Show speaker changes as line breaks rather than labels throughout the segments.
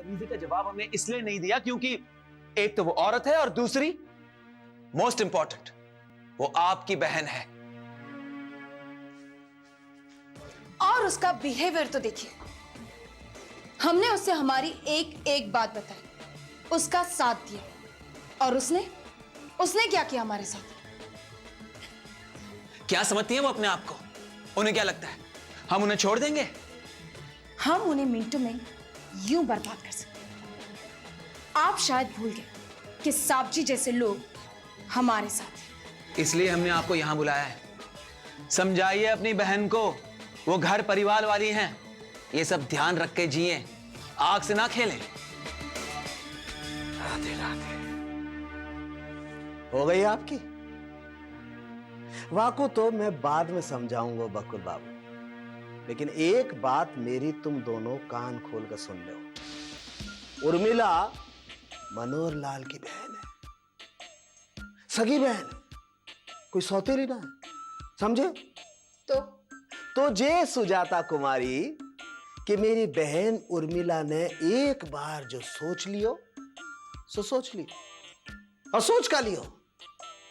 बदतमीजी का जवाब हमने इसलिए नहीं दिया क्योंकि एक तो वो औरत है और दूसरी मोस्ट इंपॉर्टेंट वो आपकी बहन है।
और उसका बिहेवियर तो देखिए, हमने उससे हमारी एक एक बात बताई, उसका साथ दिया, और उसने क्या किया हमारे साथ?
क्या समझती है वो अपने आप को? उन्हें क्या लगता है हम उन्हें छोड़ देंगे?
हम उन्हें मिनटों में यूं बर्बाद कर सकते हैं। आप शायद भूल गए कि साबजी जैसे लोग हमारे साथ हैं।
इसलिए हमने आपको यहां बुलाया है। समझाइए अपनी बहन को, वो घर परिवार वाली हैं, ये सब ध्यान रख के जिए, आग से ना खेलें।
राधे राधे। हो गई आपकी? वाको तो मैं बाद में समझाऊंगा बकुल बाबू, लेकिन एक बात मेरी तुम दोनों कान खोल कर सुन लो। उर्मिला मनोहर लाल की बहन है, सगी बहन है, कोई सौतेली ना है, समझे? तो जे सुजाता कुमारी कि मेरी बहन उर्मिला ने एक बार जो सोच लियो सो सोच लियो, और सोच का लियो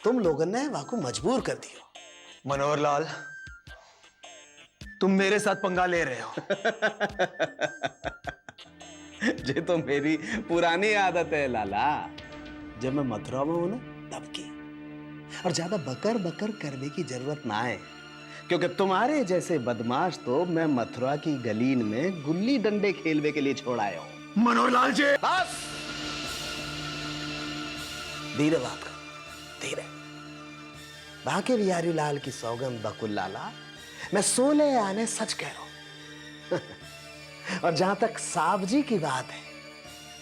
तुम लोगों ने वाको मजबूर कर दियो।
मनोहर लाल, तुम मेरे साथ पंगा ले रहे हो।
ये तो मेरी पुरानी आदत है लाला। जब मैं मथुरा में हूं ना तब की। और ज्यादा बकर बकर करने की जरूरत ना है, क्योंकि तुम्हारे जैसे बदमाश तो मैं मथुरा की गलीन में गुल्ली डंडे खेलने के लिए छोड़ आया हूं।
मनोहर लाल जी,
बस धीरे बात करो, धीरे। बाकी बिहारी लाल की सौगंध बकुल लाला, मैं 16 आने सच कह रहा हूं। और जहां तक साहब जी की बात है,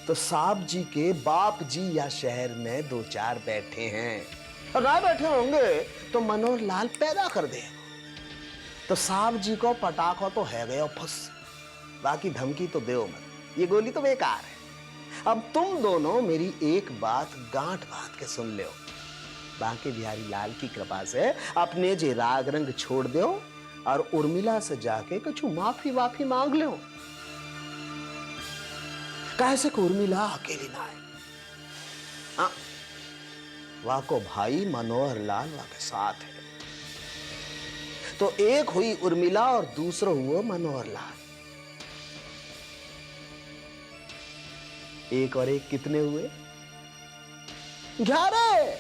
तो साहब जी के बाप जी या शहर में 2-4 बैठे हैं, और ना बैठे होंगे तो मनोहर लाल पैदा कर दे। तो साहब जी को पटाखा तो है गया फुस, बाकी धमकी तो दो मत, ये गोली तो बेकार है। अब तुम दोनों मेरी एक बात गांठ बांध के सुन लो। बांके बिहारी लाल की कृपा से अपने जे राग रंग छोड़ दो और उर्मिला से जाके कुछ माफी वाफी मांग लो। कैसे को उर्मिला अकेली ना है, हाँ, वाको भाई मनोहर लाल वाके साथ है। तो एक हुई उर्मिला और दूसरा हुआ मनोहर लाल। एक और एक कितने हुए? 11।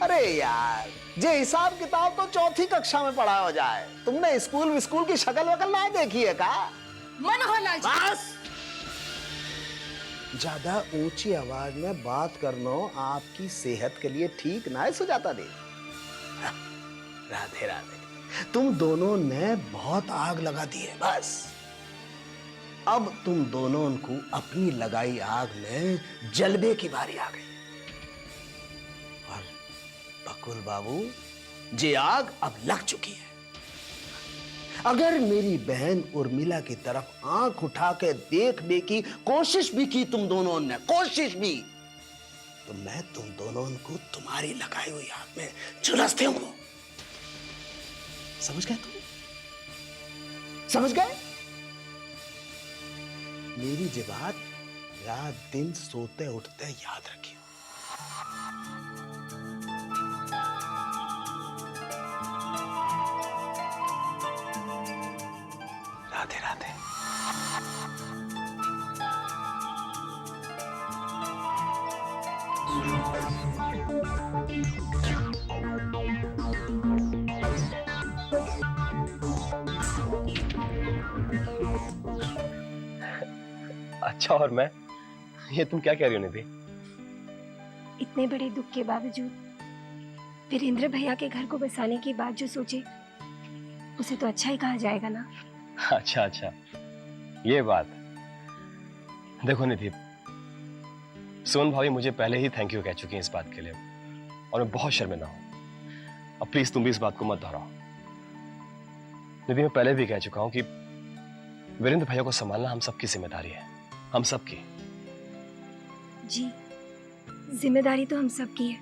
अरे यार, जे हिसाब किताब तो 4थी कक्षा में पढ़ा हो जाए। तुमने स्कूल की शक्ल वकल ना देखी है का?
मनोहर लाल जी,
बस ज्यादा ऊंची आवाज में बात करना आपकी सेहत के लिए ठीक ना है सुजाता देवी। राधे राधे। तुम दोनों ने बहुत आग लगा दी है, बस अब तुम दोनों को अपनी लगाई आग में जलने की बारी आ गई। और बकुल बाबू, जे आग अब लग चुकी है। अगर मेरी बहन उर्मिला की तरफ आंख उठा के देखने की कोशिश भी की तुम दोनों ने, कोशिश भी, तो मैं तुम दोनों को तुम्हारी लगाई हुई आग में झुलस दूंगा। समझ गए तुम? समझ गए? मेरी ये बात रात दिन सोते उठते याद रखियो। राधे राधे।
अच्छा, और मैं, ये तुम क्या कह रही हो निधि?
इतने बड़े दुख के बावजूद वीरेंद्र भैया के घर को बसाने की बात जो सोचे, उसे तो अच्छा ही कहा जाएगा ना।
अच्छा अच्छा, ये बात। देखो निधि, सोन भाभी मुझे पहले ही थैंक यू कह चुकी हैं इस बात के लिए, और मैं बहुत शर्मिंदा हूं। अब प्लीज तुम भी इस बात को मत दोहराओ। निधि, मैं पहले भी कह चुका हूं कि वीरेंद्र भैया को संभालना हम सबकी जिम्मेदारी है, हम सबकी।
जी, जिम्मेदारी तो हम सबकी है,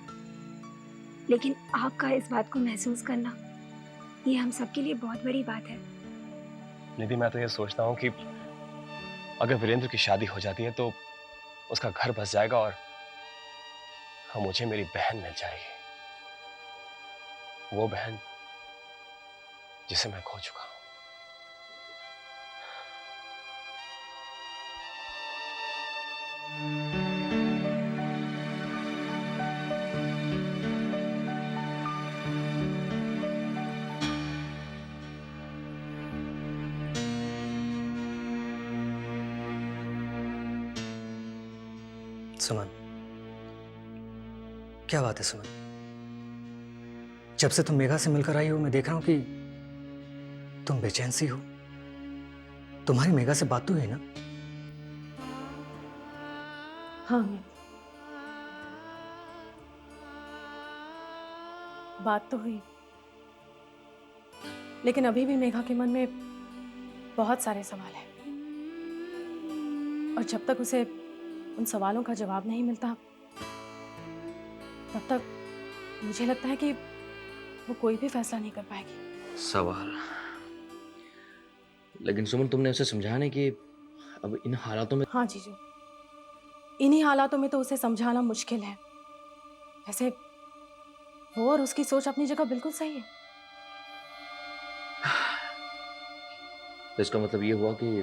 लेकिन आपका इस बात को महसूस करना, ये हम सबके लिए बहुत बड़ी बात है।
निधि, मैं तो ये सोचता हूं कि अगर वीरेंद्र की शादी हो जाती है तो उसका घर बस जाएगा और मुझे मेरी बहन मिल जाएगी, वो बहन जिसे मैं खो चुका हूं।
सुमन, क्या बात है सुमन? जब से तुम मेघा से मिलकर आई हो मैं देख रहा हूं कि तुम बेचैन सी हो। तुम्हारी मेघा से बात तो हुई ना?
हाँ, बात तो हुई, लेकिन अभी भी मेघा के मन में बहुत सारे सवाल हैं और जब तक उसे उन सवालों का जवाब नहीं मिलता तब तक मुझे लगता है कि वो कोई भी फैसला नहीं कर पाएगी।
सवाल? लेकिन सुमन, तुमने उसे समझाया नहीं कि अब इन हालातों में।
हाँ जीजू, इन्हीं हालातों में तो उसे समझाना मुश्किल है। वैसे वो और उसकी सोच अपनी जगह बिल्कुल सही है।
तो इसका मतलब ये हुआ कि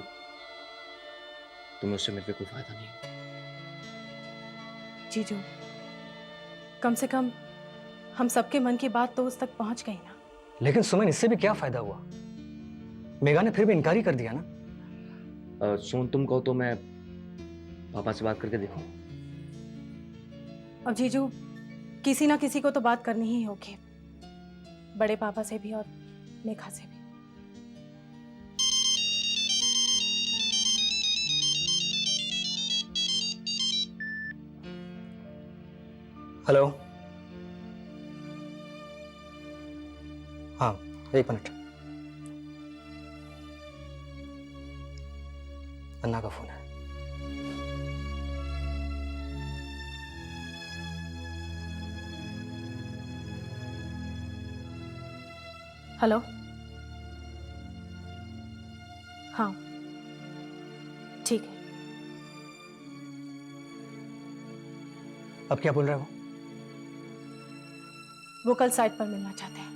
तुम्हें उससे मिलकर कोई फायदा नहीं।
जीजू, कम से कम हम सबके मन की बात तो उस तक पहुंच गई ना।
लेकिन सुमन, इससे भी क्या फायदा हुआ? मेघा ने फिर भी इनकार ही कर दिया ना।
सुमन, तुम कहो तो मैं पापा से बात करके देखूं।
अब जीजू, किसी ना किसी को तो बात करनी ही होगी, बड़े पापा से भी और मेघा से भी।
हेलो। हाँ, एक मिनट। अन्ना का फोन है।
हेलो। हाँ, ठीक है।
अब क्या बोल रहे हो?
वो कल साइट पर मिलना चाहते हैं।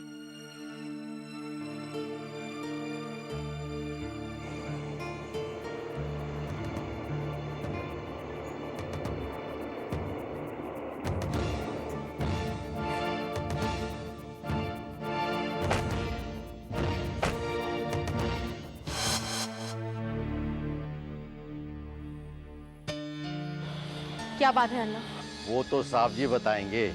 क्या बात है अन्ना?
वो तो साहब जी बताएंगे।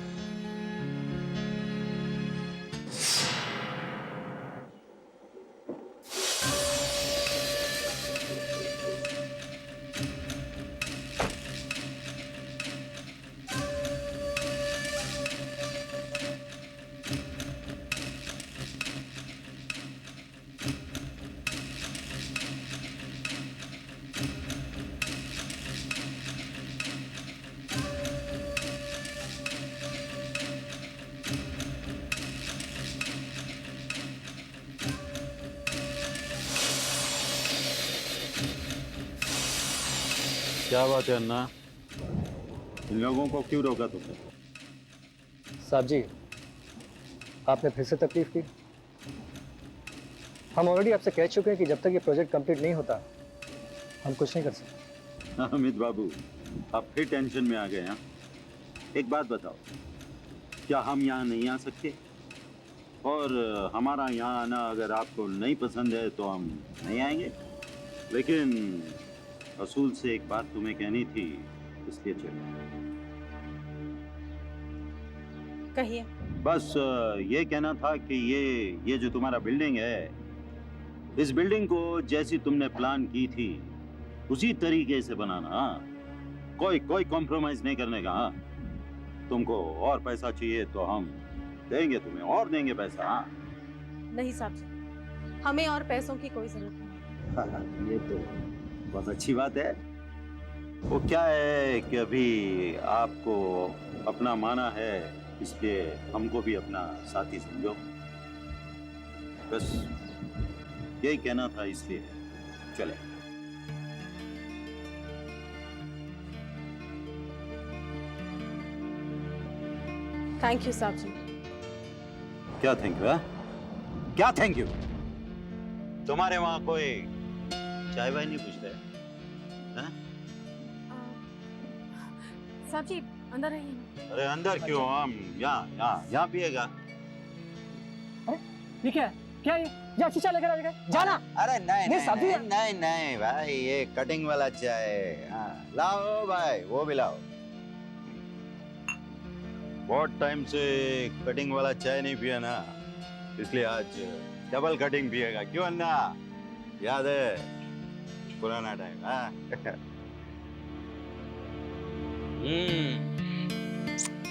क्या बात है अन्ना, इन लोगों को क्यों रोका तुमने?
साहब जी, आपने फिर से तकलीफ की। हम ऑलरेडी आपसे कह चुके हैं कि जब तक ये प्रोजेक्ट कंप्लीट नहीं होता हम कुछ नहीं कर सकते।
अमित बाबू, आप फिर टेंशन में आ गए हैं। एक बात बताओ, क्या हम यहाँ नहीं आ सकते? और हमारा यहाँ आना अगर आपको नहीं पसंद है तो हम नहीं आएंगे। लेकिन असूल से एक बात तुम्हें कहनी थी, इसलिए चलो।
कहिए।
बस ये कहना था कि ये जो तुम्हारा बिल्डिंग है, इस बिल्डिंग को जैसी तुमने प्लान की थी उसी तरीके से बनाना। कोई कॉम्प्रोमाइज नहीं करने का। तुमको और पैसा चाहिए तो हम देंगे, तुम्हें और देंगे पैसा।
नहीं साहब जी, हमें और पैसों की कोई जरूरत नहीं।
ये तो बहुत अच्छी बात है। वो क्या है कि अभी आपको अपना माना है, इसलिए हमको भी अपना साथी समझो। बस यही कहना था, इसलिए चले।
थैंक यू साहब जी।
क्या थैंक यू? क्या थैंक यू? तुम्हारे वहां कोई चाय वाय नहीं पूछ रहे? हैं?
साहब जी अंदर रहिए ना।
अरे अंदर क्यों? हम यहाँ पिएगा।
ये क्या है? क्या ये? जा शीशा लेकर आ गए। जाना।
अरे नहीं
नहीं, साहब जी।
नहीं भाई, ये कटिंग वाला चाय। हाँ, लाओ भाई, वो भी लाओ। बहुत टाइम से कटिंग वाला चाय नहीं पिया ना, इसलिए आज डबल कटिंग पिएगा। क्यों अन्ना? याद है पुराना टाइम? हाँ।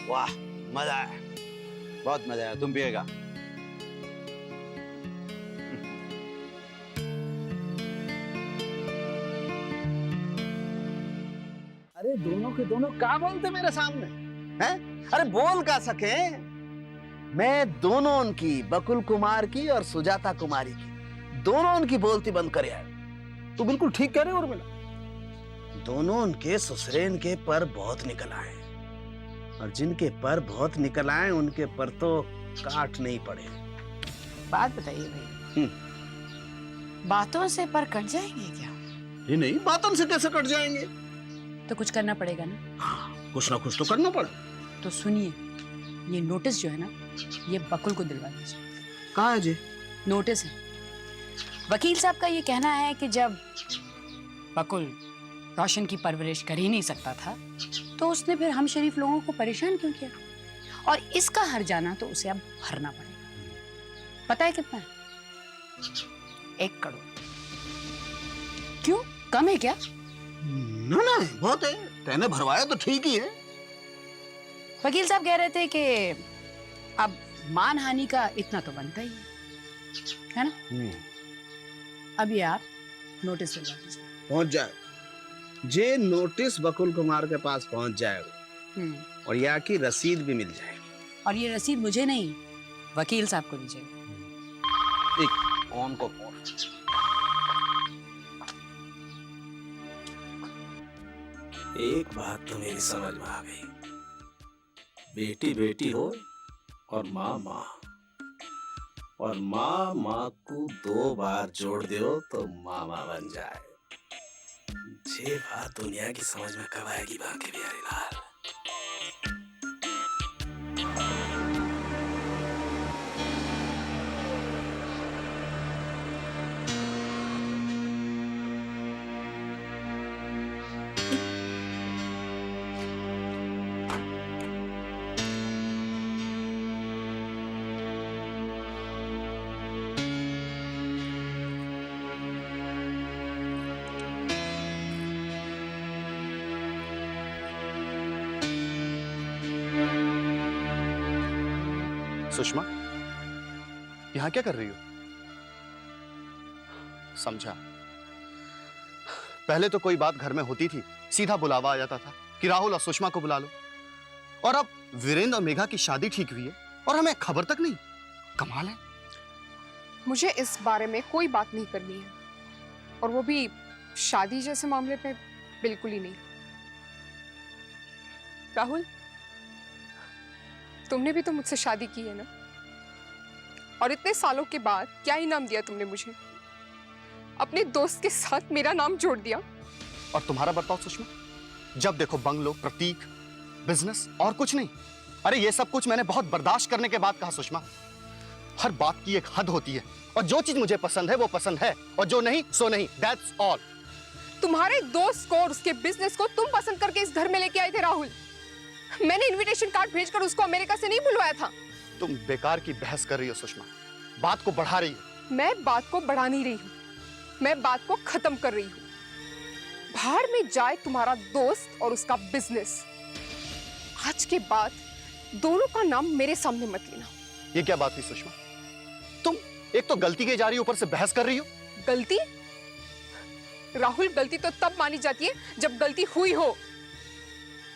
वाह, मजा आया, बहुत मजा आया। तुम पिएगा?
अरे दोनों के दोनों क्या बोलते मेरे सामने हैं? अरे बोल क्या सके? मैं दोनों उनकी, बकुल कुमार की और सुजाता कुमारी की, दोनों उनकी बोलती बंद कर आया। तू बिल्कुल ठीक कह रहे हो उर्मिला। दोनों उनके ससुरेन के पर बहुत निकल आए, और जिनके पर बहुत निकल आए उनके पर तो काट नहीं पड़े।
बात बताइए भाई, बातों से पर कट जाएंगे क्या?
ये नहीं, बातों से कैसे कट जाएंगे?
तो कुछ करना पड़ेगा ना।
हाँ, कुछ ना कुछ तो करना पड़े।
तो सुनिए, ये नोटिस जो है ना, ये बकुल को दिलवा दीजिए।
कहाँ है जी?
नोटिस है। वकील साहब का ये कहना है कि जब बकुल रोशन की परवरिश कर ही नहीं सकता था, तो उसने फिर हम शरीफ लोगों को परेशान क्यों किया? और इसका हर जाना तो उसे अब भरना पड़ेगा। पता है कितना है? 1 करोड़। क्यों, कम है क्या?
ना बहुत है। तेने भरवाया तो ठीक ही है।
वकील साहब कह रहे थे कि अब मानहानि का इतना तो बनता ही है ना? अब ये आप नोटिस दिलवा दीजिए।
पहुंच जाए जे नोटिस बकुल कुमार के पास पहुंच जाएगा, और यहाँ की रसीद भी मिल जाएगी।
और ये रसीद मुझे नहीं, वकील साहब को दीजिएगा।
एक कौन को फोन?
एक बात तो मेरी समझ में आ गई, बेटी बेटी हो और माँ माँ, और माँ माँ को 2 बार जोड़ दो तो मामा बन जाए। ये बात दुनिया की समझ में कब आएगी बांके बिहारी लाल?
सुषमा, यहां क्या कर रही हो? समझा, पहले तो कोई बात घर में होती थी, सीधा बुलावा आ जाता था कि राहुल और सुषमा को बुला लो, और अब वीरेंद्र और मेघा की शादी ठीक हुई है और हमें खबर तक नहीं। कमाल है।
मुझे इस बारे में कोई बात नहीं करनी है, और वो भी शादी जैसे मामले पे बिल्कुल ही नहीं। राहुल, तुमने भी तो मुझसे शादी की है ना, और इतने सालों के बाद क्या इनाम दिया तुमने मुझे? अपने दोस्त के साथ मेरा नाम जोड़ दिया।
और तुम्हारा बर्ताव सुषमा, जब देखो बंगलो, प्रतीक, बिजनेस और कुछ नहीं। अरे ये सब कुछ मैंने बहुत बर्दाश्त करने के बाद कहा सुषमा। हर बात की एक हद होती है, और जो चीज मुझे पसंद है वो पसंद है, और जो नहीं सो नहीं। That's all.
तुम्हारे दोस्त को और उसके बिजनेस को तुम पसंद करके इस घर में लेके आए थे राहुल। मैंने इनविटेशन कार्ड भेजकर उसको अमेरिका से नहीं बुलवाया था।
तुम बेकार की बहस कर रही हो सुषमा, बात को बढ़ा रही हो।
मैं बात को बढ़ा नहीं रही हूँ, मैं बात को खत्म कर रही हूँ। बाहर में जाए तुम्हारा दोस्त और उसका बिजनेस। आज के बाद दोनों का नाम मेरे सामने मत लेना।
ये क्या बात हुई सुषमा? तुम एक तो गलती की जा रही हो, ऊपर से बहस कर रही हो।
गलती? राहुल, गलती तो तब मानी जाती है जब गलती हुई हो,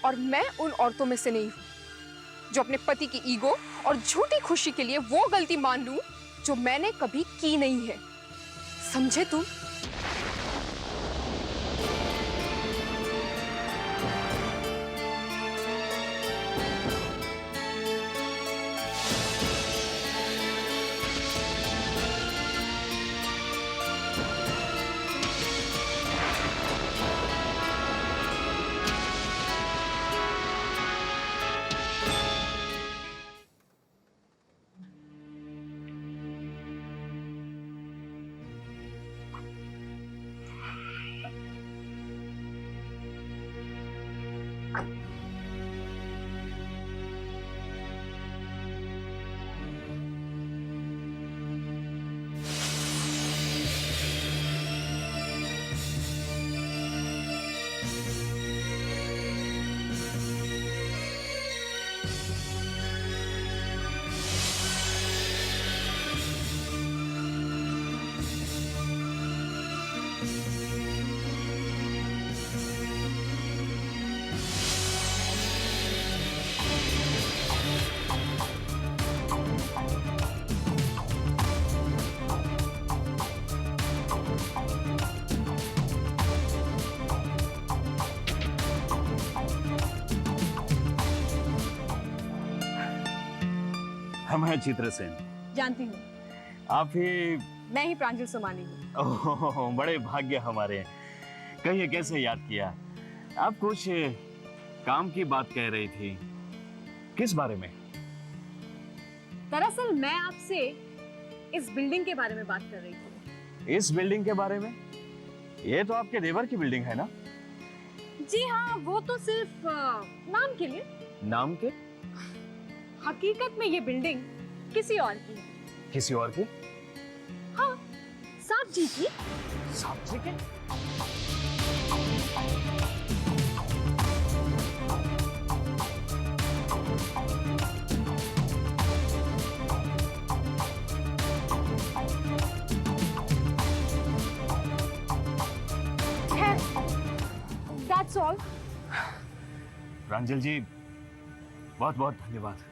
और मैं उन औरतों में से नहीं हूं जो अपने पति की ईगो और झूठी खुशी के लिए वो गलती मान लूं जो मैंने कभी की नहीं है। समझे तुम?
हम हैं चित्रसेन।
जानती हूँ,
आप ही?
मैं ही प्रांजल सोमानी हूँ।
ओह, बड़े भाग्य हमारे। कहिए कैसे याद किया? आप कुछ काम की बात कह रही थी, किस बारे में?
दरअसल मैं आपसे इस बिल्डिंग के बारे में बात कर रही थी।
इस बिल्डिंग के बारे में? ये तो आपके देवर की बिल्डिंग है ना?
जी हाँ, वो तो सिर्फ नाम के लिए।
नाम के?
हकीकत में ये बिल्डिंग किसी और की है।
किसी और की?
हाँ, साहब जी की।
साहब जी के?
That's all.
प्रांजल जी, बहुत बहुत धन्यवाद।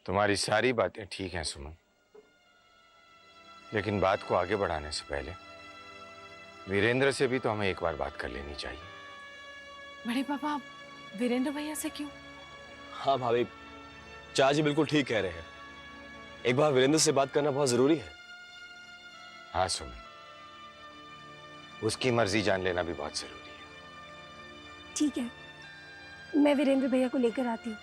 तुम्हारी सारी बातें ठीक हैं सुमन, लेकिन बात को आगे बढ़ाने से पहले वीरेंद्र से भी तो हमें एक बार बात कर लेनी चाहिए।
बड़े पापा, वीरेंद्र भैया से क्यों?
हाँ भाभी, चाचा जी बिल्कुल ठीक कह रहे हैं। एक बार वीरेंद्र से बात करना बहुत जरूरी है।
हाँ सुमन, उसकी मर्जी जान लेना भी बहुत जरूरी है।
ठीक है, मैं वीरेंद्र भैया को लेकर आती हूँ।